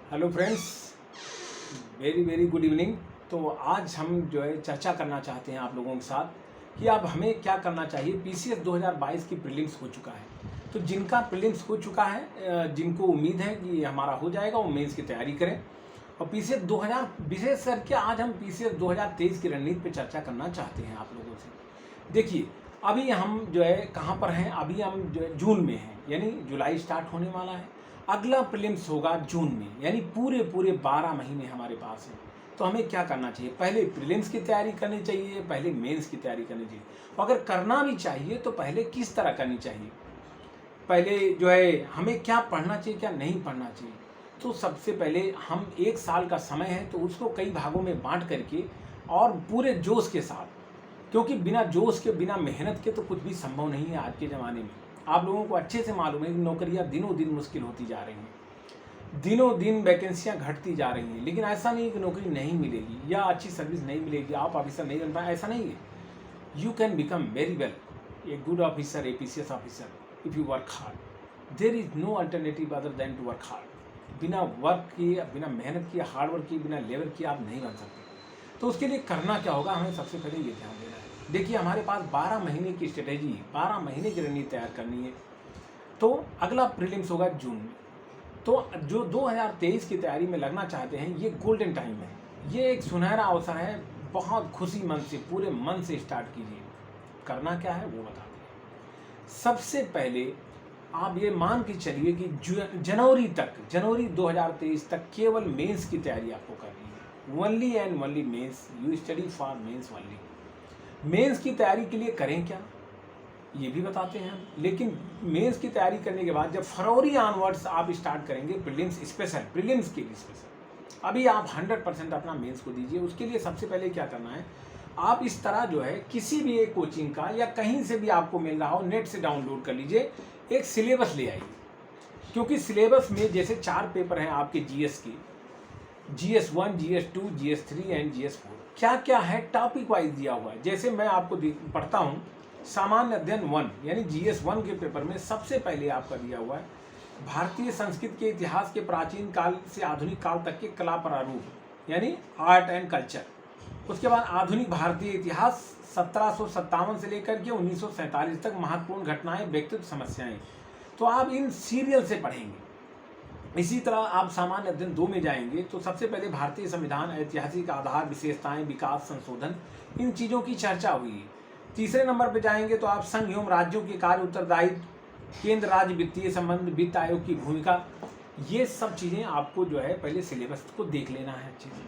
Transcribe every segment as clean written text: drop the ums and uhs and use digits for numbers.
Hello friends, very very good evening. तो आज हम जो है चर्चा करना चाहते हैं आप लोगों के साथ कि अब हमें क्या करना चाहिए। पीसीएस 2022 की प्रीलिम्स हो चुका है, तो जिनका प्रीलिम्स हो चुका है, जिनको उम्मीद है कि हमारा हो जाएगा, वो मेंस की तैयारी करें। और पीसीएस 2000 विशेष करके आज हम पीसीएस 2023 की रणनीति पे चर्चा करना चाहते हैं आप लोगों से। देखिए, अभी हम जो है कहाँ पर हैं, अभी हम जो है जून में हैं, यानी जुलाई स्टार्ट होने वाला है। अगला प्रीलिम्स होगा जून में, यानी पूरे पूरे 12 महीने हमारे पास हैं। तो हमें क्या करना चाहिए, पहले प्रीलिम्स की तैयारी करनी चाहिए, पहले मेंस की तैयारी करनी चाहिए। अगर करना भी चाहिए तो पहले किस तरह करनी चाहिए, पहले जो है हमें क्या पढ़ना चाहिए, क्या नहीं पढ़ना चाहिए। तो सबसे पहले हम 1 साल का समय है तो उसको कई भागों में बांट करके और पूरे जोश के साथ, क्योंकि बिना जोश के, बिना मेहनत के तो कुछ भी संभव नहीं है आज के ज़माने में। आप लोगों को अच्छे से मालूम है कि नौकरियां दिनों दिन मुश्किल होती जा रही हैं, दिनों दिन वैकेंसियां घटती जा रही हैं। लेकिन ऐसा नहीं कि नौकरी नहीं मिलेगी या अच्छी सर्विस नहीं मिलेगी, आप ऑफिसर नहीं बन पाए, ऐसा नहीं है। You can become very well a good officer, a PCS officer if you work hard. There is no alternative other than to work hard. बिना वर्क किए, बिना मेहनत किए, हार्ड वर्क किए, बिना लेबर किए आप नहीं बन सकते। तो उसके लिए करना क्या होगा, हमें सबसे पहले ये ध्यान देना है। देखिए, हमारे पास 12 महीने की स्ट्रेटेजी, 12 महीने की रणनीति तैयार करनी है। तो अगला प्रीलिम्स होगा जून में। तो जो 2023 की तैयारी में लगना चाहते हैं, ये गोल्डन टाइम है, ये एक सुनहरा अवसर है। बहुत खुशी मन से, पूरे मन से स्टार्ट कीजिए। करना क्या है वो बताते हैं। सबसे पहले आप ये मान के चलिए कि जनवरी 2023 तक केवल मेंस की तैयारी आपको करनी है। Only and only mains, you study for mains only. Mains की तैयारी के लिए करें क्या, ये भी बताते हैं हम। लेकिन मेंस की तैयारी करने के बाद जब फरवरी ऑनवर्ड्स आप स्टार्ट करेंगे प्रीलिम्स स्पेशल, प्रीलिम्स के लिए स्पेशल, अभी आप 100% अपना मेंस को दीजिए। उसके लिए सबसे पहले क्या करना है, आप इस तरह जो है किसी भी एक कोचिंग का या कहीं से भी आपको मिल रहा हो, नेट से डाउनलोड कर लीजिए, एक सिलेबस ले आइए। क्योंकि सिलेबस में जैसे 4 पेपर हैं आपके जीएस के, GS1, GS2, GS3 and GS4, क्या क्या है टॉपिक वाइज दिया हुआ है। जैसे मैं आपको पढ़ता हूँ, सामान्य अध्ययन 1 यानी GS1 के पेपर में सबसे पहले आपका दिया हुआ है भारतीय संस्कृति के इतिहास के प्राचीन काल से आधुनिक काल तक के कला प्रारूप, यानी आर्ट एंड कल्चर। उसके बाद आधुनिक भारतीय इतिहास 1757 से लेकर के 1947 तक, महत्वपूर्ण घटनाएं, व्यक्तित्व, समस्याएं। तो आप इन सीरियल से पढ़ेंगे। इसी तरह आप सामान्य अध्ययन 2 में जाएंगे तो सबसे पहले भारतीय संविधान, ऐतिहासिक आधार, विशेषताएं, विकास, संशोधन, इन चीज़ों की चर्चा हुई है। तीसरे नंबर पर जाएंगे तो आप संघ एवं राज्यों के कार्य, उत्तरदायित्व, केंद्र राज्य वित्तीय संबंध, वित्त आयोग की भूमिका, ये सब चीज़ें आपको जो है पहले सिलेबस को देख लेना है अच्छे से।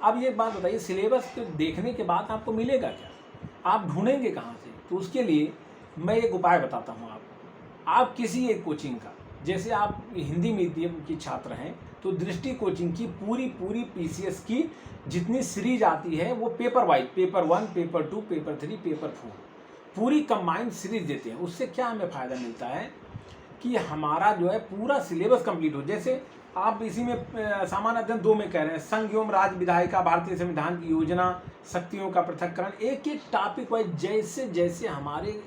अब ये बात बताइए, सिलेबस को देखने के बाद आपको मिलेगा क्या, आप ढूंढेंगे कहाँ से। तो उसके लिए मैं एक उपाय बताता हूँ आपको। आप किसी एक कोचिंग का, जैसे आप हिंदी मीडियम की छात्र हैं तो दृष्टि कोचिंग की पूरी पीसीएस की जितनी सीरीज आती है वो paper wise, paper 1, paper 2, paper 3, paper 4, पूरी कंबाइंड सीरीज देते हैं। उससे क्या हमें फ़ायदा मिलता है कि हमारा जो है पूरा सिलेबस कंप्लीट हो। जैसे आप इसी में सामान्य अध्ययन 2 में कह रहे हैं संघ एवं राज्य विधायिका, भारतीय संविधान की योजना, शक्तियों का पृथक्करण, एक एक टॉपिक वाइज जैसे जैसे हमारे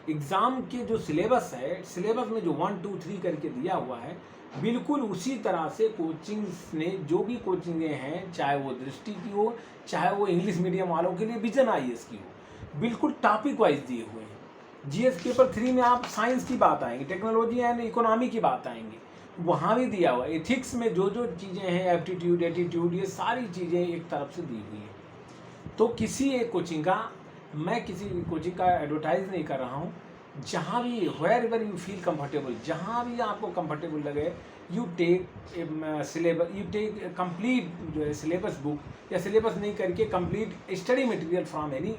एग्ज़ाम के जो सिलेबस है, सिलेबस में जो 1, 2, 3 करके दिया हुआ है, बिल्कुल उसी तरह से कोचिंग्स ने, जो भी कोचिंगें हैं, चाहे वो दृष्टि की हो, चाहे वो इंग्लिश मीडियम वालों के लिए विजन आईएएस की हो, बिल्कुल टॉपिक वाइज दिए हुए हैं। जीएस पेपर 3 में आप साइंस की बात आएंगे, टेक्नोलॉजी एंड इकोनॉमी की बात आएंगे, वहाँ भी दिया हुआ है। एथिक्स में जो जो चीज़ें हैं, एप्टीट्यूड, एटीट्यूड, ये सारी चीज़ें एक तरफ से दी हुई हैं। तो किसी एक कोचिंग का, मैं किसी कोचिंग का एडवर्टाइज नहीं कर रहा हूँ, जहाँ भी, wherever you feel comfortable, जहाँ भी आपको कंफर्टेबल लगे, you take syllabus, you take complete जो है सिलेबस बुक, या सिलेबस नहीं करके complete study material from any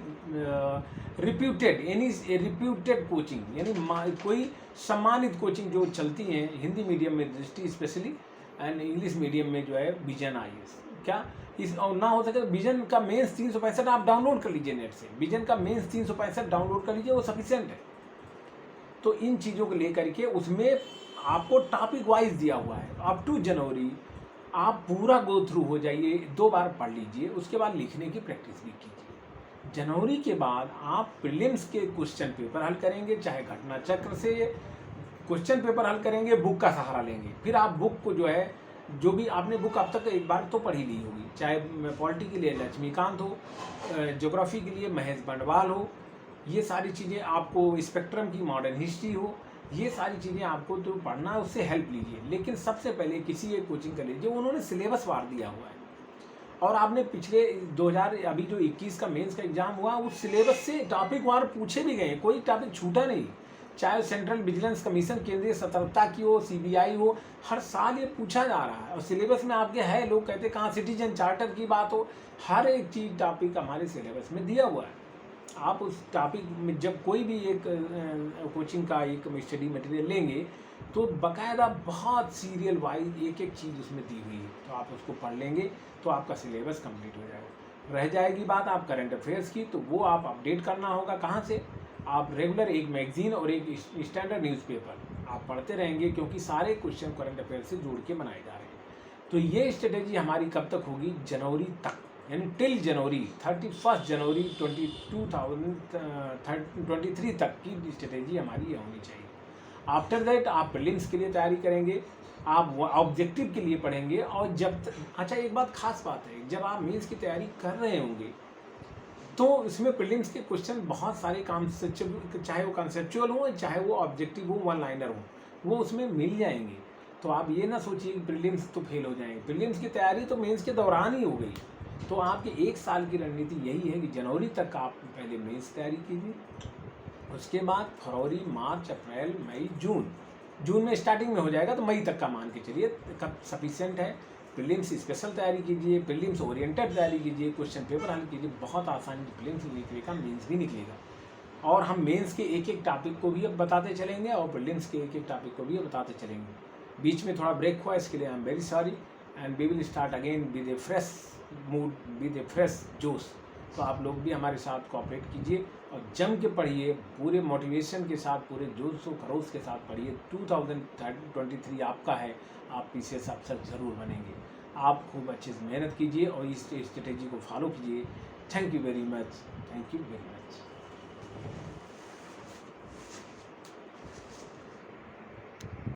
reputed coaching, यानी कोई सम्मानित कोचिंग जो चलती हैं हिंदी मीडियम में दृष्टि स्पेशली, एंड इंग्लिश मीडियम में जो है विजन आईएएस। क्या इस, और ना हो सके तो विजन का मेंस 365 आप डाउनलोड कर लीजिए नेट से, विजन का मेंस 365 डाउनलोड कर लीजिए, वो सफिशिएंट है। तो इन चीज़ों को लेकर के उसमें आपको टॉपिक वाइज दिया हुआ है। अप टू जनवरी आप पूरा गो थ्रू हो जाइए, 2 बार पढ़ लीजिए, उसके बाद लिखने की प्रैक्टिस भी कीजिए। जनवरी के बाद आप प्रीलिम्स के क्वेश्चन पेपर हल करेंगे, चाहे घटना चक्र से क्वेश्चन पेपर हल करेंगे, बुक का सहारा लेंगे। फिर आप बुक को जो है जो भी आपने बुक अब तक एक बार तो पढ़ी ली होगी, चाहे पॉलिटी के लिए लक्ष्मीकांत हो, ज्योग्राफी के लिए महेश बंडवाल हो, ये सारी चीज़ें आपको, स्पेक्ट्रम की मॉडर्न हिस्ट्री हो, ये सारी चीज़ें आपको तो पढ़ना है, उससे हेल्प लीजिए। लेकिन सबसे पहले किसी एक कोचिंग का लीजिए, उन्होंने सिलेबस वार दिया हुआ है और आपने पिछले 2000 अभी जो 21 का मेंस का एग्जाम हुआ उस सिलेबस से टॉपिक वार पूछे भी गए, कोई टॉपिक छूटा नहीं। चाहे सेंट्रल विजिलेंस कमीशन, केंद्रीय सतर्कता की हो, सीबीआई हो, हर साल ये पूछा जा रहा है और सिलेबस में आपके है। लोग कहते कहाँ सिटीजन चार्टर की बात हो, हर एक चीज़ टॉपिक हमारे सिलेबस में दिया हुआ है। आप उस टॉपिक में जब कोई भी एक कोचिंग का एक स्टडी मटेरियल लेंगे तो बकायदा बहुत सीरियल वाइज एक एक चीज़ उसमें दी हुई है, तो आप उसको पढ़ लेंगे तो आपका सिलेबस कंप्लीट हो जाएगा। रह जाएगी बात आप करंट अफेयर्स की, तो वो आप अपडेट करना होगा कहाँ से, आप रेगुलर एक मैगजीन और एक स्टैंडर्ड न्यूज़पेपर आप पढ़ते रहेंगे, क्योंकि सारे क्वेश्चन करंट अफेयर से जोड़ के बनाए जा रहे हैं। तो ये स्ट्रेटेजी हमारी कब तक होगी, जनवरी तक, यानी टिल जनवरी 31 जनवरी 2023 तक की स्ट्रेटेजी हमारी ये होनी चाहिए। आफ्टर दैट आप प्रीलिम्स के लिए तैयारी करेंगे, आप ऑब्जेक्टिव के लिए पढ़ेंगे। और अच्छा एक बात खास बात है, जब आप मेंस की तैयारी कर रहे होंगे तो इसमें प्रीलिम्स के क्वेश्चन बहुत सारे चाहे वो कॉन्सेप्चुअल हो, चाहे वो ऑब्जेक्टिव हो, वन लाइनर हो, वो उसमें मिल जाएंगे। तो आप ये ना सोचिए कि प्रीलिम्स तो फेल हो जाएंगे, प्रीलिम्स की तैयारी तो मेंस के दौरान ही हो गई। तो आपकी एक साल की रणनीति यही है कि जनवरी तक आप पहले मेंस तैयारी कीजिए, उसके बाद फरवरी, मार्च, अप्रैल, मई, जून में स्टार्टिंग में हो जाएगा तो मई तक का मान के चलिए कब सफिशिएंट है। प्रीलिम्स स्पेशल तैयारी कीजिए, प्रीलिम्स ओरिएंटेड तैयारी कीजिए, क्वेश्चन पेपर हल कीजिए, बहुत आसानी से प्रीलिम्स निकलेगा, मेंस भी निकलेगा। और हम मेंस के एक एक टॉपिक को भी अब बताते चलेंगे और प्रीलिम्स के एक एक टॉपिक को भी अब बताते चलेंगे। बीच में थोड़ा ब्रेक हुआ, इसके लिए I am very sorry, and we will start again with a fresh mood, with a fresh जोश। तो आप लोग भी हमारे साथ कोऑपरेट कीजिए और जम के पढ़िए, पूरे मोटिवेशन के साथ, पूरे जोश व खरोश के साथ पढ़िए। 2023 आपका है, आप पीसीएस अफसर ज़रूर बनेंगे। आप खूब अच्छे से मेहनत कीजिए और इस स्ट्रेटेजी को फॉलो कीजिए। Thank you very much, thank you very much.